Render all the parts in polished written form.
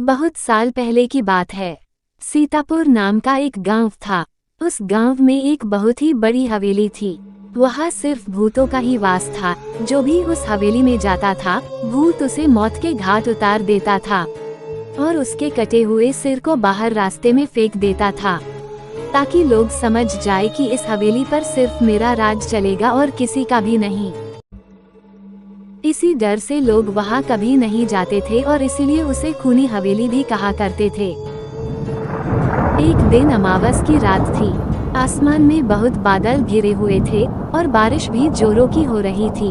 बहुत साल पहले की बात है। सीतापुर नाम का एक गांव था। उस गांव में एक बहुत ही बड़ी हवेली थी। वहाँ सिर्फ भूतों का ही वास था। जो भी उस हवेली में जाता था, भूत उसे मौत के घाट उतार देता था और उसके कटे हुए सिर को बाहर रास्ते में फेंक देता था, ताकि लोग समझ जाए कि इस हवेली पर सिर्फ मेरा राज चलेगा और किसी का भी नहीं। इसी डर से लोग वहाँ कभी नहीं जाते थे और इसीलिए उसे खूनी हवेली भी कहा करते थे। एक दिन अमावस की रात थी। आसमान में बहुत बादल घिरे हुए थे और बारिश भी जोरों की हो रही थी।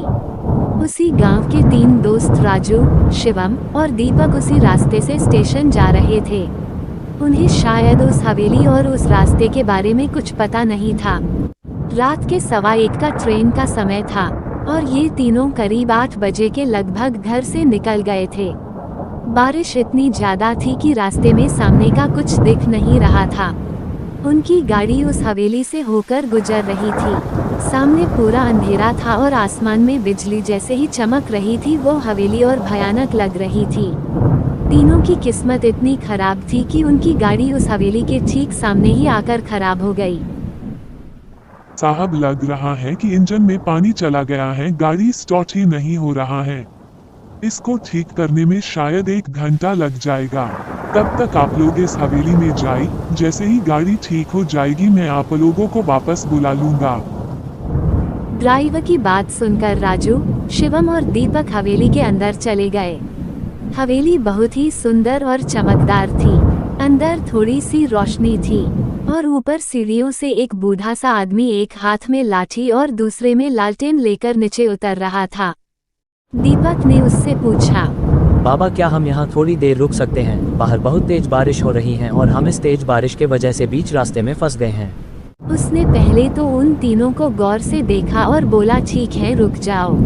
उसी गांव के 3 दोस्त राजू, शिवम और दीपक उसी रास्ते से स्टेशन जा रहे थे। उन्हें शायद उस हवेली और उस रास्ते के बारे में कुछ पता नहीं था। रात के 1:15 का ट्रेन का समय था और ये तीनों करीब 8 बजे के लगभग घर से निकल गए थे। बारिश इतनी ज्यादा थी कि रास्ते में सामने का कुछ दिख नहीं रहा था। उनकी गाड़ी उस हवेली से होकर गुजर रही थी। सामने पूरा अंधेरा था और आसमान में बिजली जैसे ही चमक रही थी वो हवेली और भयानक लग रही थी। तीनों की किस्मत इतनी खराब थी कि उनकी गाड़ी उस हवेली के ठीक सामने ही आकर खराब हो गई। साहब, लग रहा है कि इंजन में पानी चला गया है। गाड़ी स्टार्ट ही नहीं हो रहा है। इसको ठीक करने में शायद 1 घंटा लग जाएगा। तब तक आप लोग इस हवेली में जाइए। जैसे ही गाड़ी ठीक हो जाएगी मैं आप लोगों को वापस बुला लूंगा। ड्राइवर की बात सुनकर राजू, शिवम और दीपक हवेली के अंदर चले गए। हवेली बहुत ही सुंदर और चमकदार थी। अंदर थोड़ी सी रोशनी थी और ऊपर सीढ़ियों से एक बूढ़ा सा आदमी एक हाथ में लाठी और दूसरे में लालटेन लेकर नीचे उतर रहा था। दीपक ने उससे पूछा, बाबा, क्या हम यहाँ थोड़ी देर रुक सकते हैं? बाहर बहुत तेज बारिश हो रही है और हम इस तेज बारिश के वजह से बीच रास्ते में फंस गए हैं। उसने पहले तो उन तीनों को गौर से देखा और बोला, ठीक है, रुक जाओ।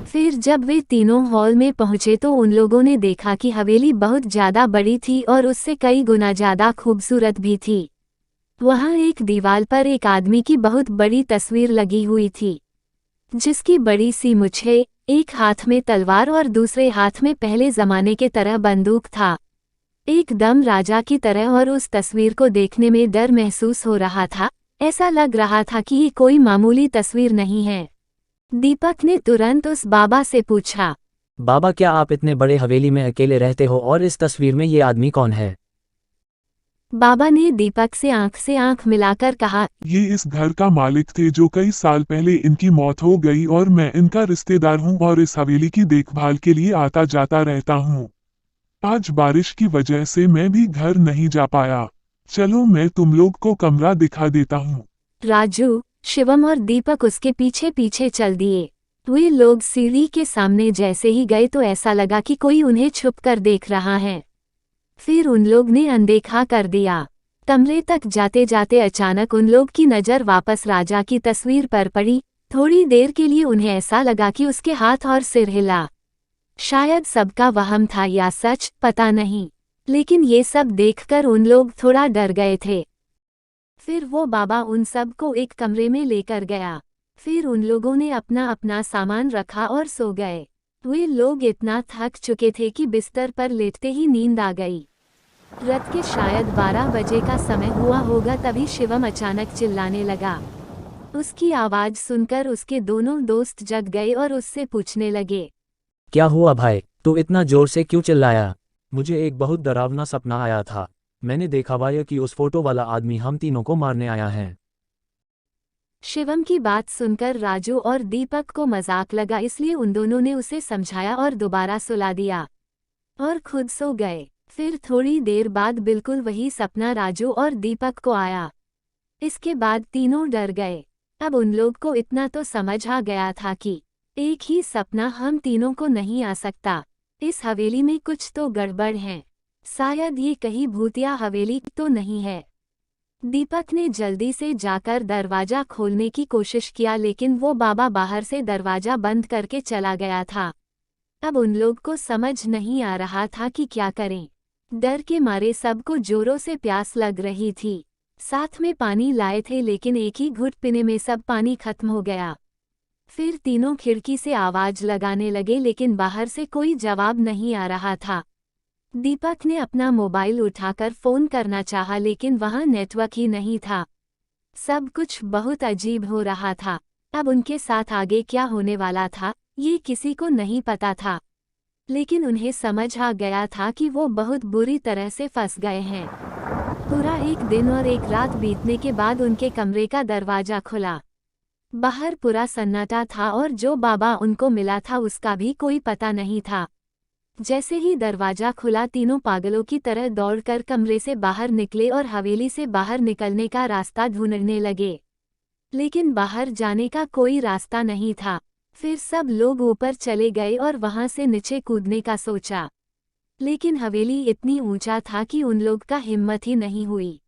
फिर जब वे तीनों हॉल में पहुंचे तो उन लोगों ने देखा कि हवेली बहुत ज्यादा बड़ी थी और उससे कई गुना ज्यादा खूबसूरत भी थी। वहां एक दीवार पर एक आदमी की बहुत बड़ी तस्वीर लगी हुई थी, जिसकी बड़ी सी मूंछें, एक हाथ में तलवार और दूसरे हाथ में पहले जमाने के तरह बंदूक था। एकदम राजा की तरह, और उस तस्वीर को देखने में डर महसूस हो रहा था। ऐसा लग रहा था कि ये कोई मामूली तस्वीर नहीं है। दीपक ने तुरंत उस बाबा से पूछा, बाबा, क्या आप इतने बड़े हवेली में अकेले रहते हो और इस तस्वीर में ये आदमी कौन है? बाबा ने दीपक से आंख मिलाकर कहा, ये इस घर का मालिक थे जो कई साल पहले इनकी मौत हो गई और मैं इनका रिश्तेदार हूँ और इस हवेली की देखभाल के लिए आता जाता रहता हूँ। आज बारिश की वजह से मैं भी घर नहीं जा पाया। चलो मैं तुम लोग को कमरा दिखा देता हूँ। राजू, शिवम और दीपक उसके पीछे पीछे चल दिए। वे लोग सीढ़ी के सामने जैसे ही गए तो ऐसा लगा कि कोई उन्हें छुप कर देख रहा है। फिर उन लोग ने अनदेखा कर दिया। कमरे तक जाते जाते अचानक उन लोग की नज़र वापस राजा की तस्वीर पर पड़ी। थोड़ी देर के लिए उन्हें ऐसा लगा कि उसके हाथ और सिर हिला। शायद सबका वहम था या सच, पता नहीं, लेकिन ये सब देखकर उन लोग थोड़ा डर गए थे। फिर वो बाबा उन सब को एक कमरे में लेकर गया। फिर उन लोगों ने अपना अपना सामान रखा और सो गए। वे लोग इतना थक चुके थे कि बिस्तर पर लेटते ही नींद आ गई। रात के शायद 12 बजे का समय हुआ होगा, तभी शिवम अचानक चिल्लाने लगा। उसकी आवाज़ सुनकर उसके दोनों दोस्त जग गए और उससे पूछने लगे, क्या हुआ भाई, तू इतना जोर से क्यों चिल्लाया? मुझे एक बहुत डरावना सपना आया था। मैंने देखा भाई कि उस फोटो वाला आदमी हम तीनों को मारने आया है। शिवम की बात सुनकर राजू और दीपक को मजाक लगा, इसलिए उन दोनों ने उसे समझाया और दोबारा सुला दिया और खुद सो गए। फिर थोड़ी देर बाद बिल्कुल वही सपना राजू और दीपक को आया। इसके बाद तीनों डर गए। अब उन लोग को इतना तो समझ आ गया था कि एक ही सपना हम तीनों को नहीं आ सकता। इस हवेली में कुछ तो गड़बड़ है। शायद ये कहीं भूतिया हवेली तो नहीं है। दीपक ने जल्दी से जाकर दरवाजा खोलने की कोशिश किया, लेकिन वो बाबा बाहर से दरवाजा बंद करके चला गया था। अब उन लोग को समझ नहीं आ रहा था कि क्या करें। डर के मारे सबको जोरों से प्यास लग रही थी। साथ में पानी लाए थे, लेकिन एक ही घुट पीने में सब पानी खत्म हो गया। फिर तीनों खिड़की से आवाज लगाने लगे, लेकिन बाहर से कोई जवाब नहीं आ रहा था। दीपक ने अपना मोबाइल उठाकर फोन करना चाहा लेकिन वहां नेटवर्क ही नहीं था। सब कुछ बहुत अजीब हो रहा था। अब उनके साथ आगे क्या होने वाला था, ये किसी को नहीं पता था। लेकिन उन्हें समझ आ गया था कि वो बहुत बुरी तरह से फंस गए हैं। पूरा एक दिन और एक रात बीतने के बाद उनके कमरे का दरवाजा खुला। बाहर पूरा सन्नाटा था और जो बाबा उनको मिला था उसका भी कोई पता नहीं था। जैसे ही दरवाजा खुला तीनों पागलों की तरह दौड़कर कमरे से बाहर निकले और हवेली से बाहर निकलने का रास्ता ढूंढने लगे। लेकिन बाहर जाने का कोई रास्ता नहीं था। फिर सब लोग ऊपर चले गए और वहां से नीचे कूदने का सोचा। लेकिन हवेली इतनी ऊंचा था कि उन लोग का हिम्मत ही नहीं हुई।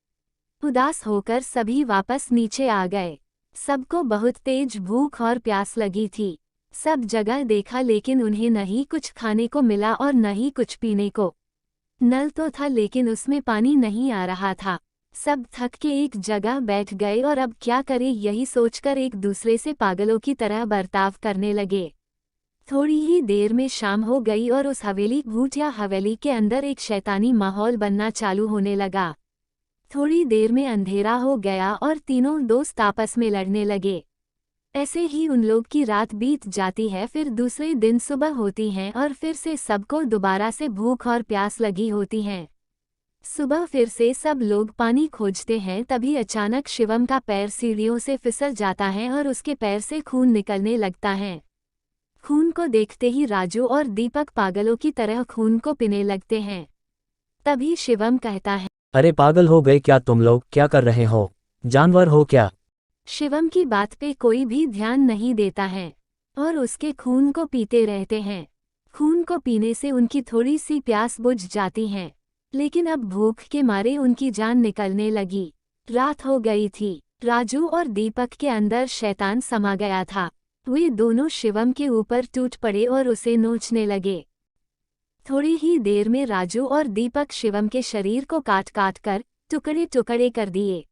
उदास होकर सभी वापस नीचे आ गए। सबको बहुत तेज भूख और प्यास लगी थी। सब जगह देखा लेकिन उन्हें न ही कुछ खाने को मिला और न ही कुछ पीने को। नल तो था लेकिन उसमें पानी नहीं आ रहा था। सब थक के एक जगह बैठ गए और अब क्या करें यही सोचकर एक दूसरे से पागलों की तरह बर्ताव करने लगे। थोड़ी ही देर में शाम हो गई और उस भूतिया हवेली के अंदर एक शैतानी माहौल बनना चालू होने लगा। थोड़ी देर में अंधेरा हो गया और तीनों दोस्त आपस में लड़ने लगे। ऐसे ही उन लोग की रात बीत जाती है, फिर दूसरे दिन सुबह होती है और फिर से सबको दोबारा से भूख और प्यास लगी होती है। सुबह फिर से सब लोग पानी खोजते हैं, तभी अचानक शिवम का पैर सीढ़ियों से फिसल जाता है और उसके पैर से खून निकलने लगता है। खून को देखते ही राजू और दीपक पागलों की तरह खून को पीने लगते हैं। तभी शिवम कहता है, अरे पागल हो गए क्या तुम लोग, क्या कर रहे हो, जानवर हो क्या। शिवम की बात पे कोई भी ध्यान नहीं देता है और उसके खून को पीते रहते हैं। खून को पीने से उनकी थोड़ी सी प्यास बुझ जाती है, लेकिन अब भूख के मारे उनकी जान निकलने लगी। रात हो गई थी। राजू और दीपक के अंदर शैतान समा गया था। वे दोनों शिवम के ऊपर टूट पड़े और उसे नोचने लगे। थोड़ी ही देर में राजू और दीपक शिवम के शरीर को काट काट कर टुकड़े टुकड़े कर दिए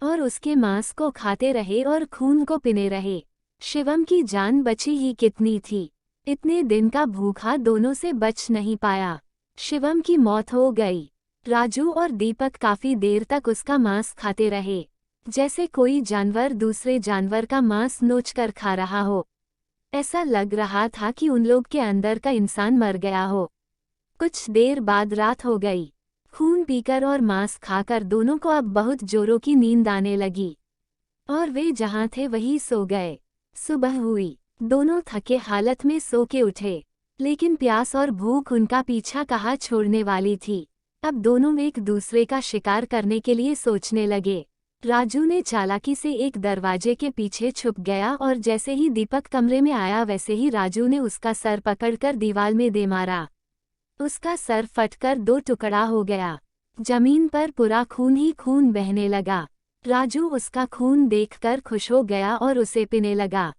और उसके मांस को खाते रहे और खून को पीने रहे। शिवम की जान बची ही कितनी थी। इतने दिन का भूखा दोनों से बच नहीं पाया। शिवम की मौत हो गई। राजू और दीपक काफी देर तक उसका मांस खाते रहे, जैसे कोई जानवर दूसरे जानवर का मांस नोचकर खा रहा हो। ऐसा लग रहा था कि उन लोग के अंदर का इंसान मर गया हो। कुछ देर बाद रात हो गई। खून पीकर और मांस खाकर दोनों को अब बहुत जोरों की नींद आने लगी और वे जहां थे वहीं सो गए। सुबह हुई। दोनों थके हालत में सो के उठे, लेकिन प्यास और भूख उनका पीछा कहाँ छोड़ने वाली थी। अब दोनों एक दूसरे का शिकार करने के लिए सोचने लगे। राजू ने चालाकी से एक दरवाजे के पीछे छुप गया और जैसे ही दीपक कमरे में आया वैसे ही राजू ने उसका सर पकड़कर दीवार में दे मारा। उसका सर फटकर दो टुकड़ा हो गया। जमीन पर पूरा खून ही खून बहने लगा। राजू उसका खून देखकर खुश हो गया और उसे पीने लगा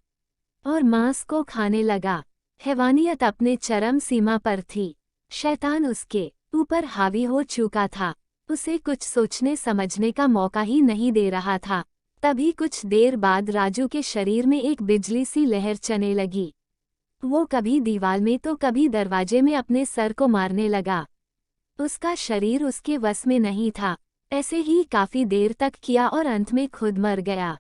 और मांस को खाने लगा। हैवानियत अपने चरम सीमा पर थी। शैतान उसके ऊपर हावी हो चुका था। उसे कुछ सोचने समझने का मौका ही नहीं दे रहा था। तभी कुछ देर बाद राजू के शरीर में एक बिजली सी लहर चलने लगी। वो कभी दीवार में तो कभी दरवाजे में अपने सर को मारने लगा। उसका शरीर उसके वश में नहीं था। ऐसे ही काफी देर तक किया और अंत में खुद मर गया।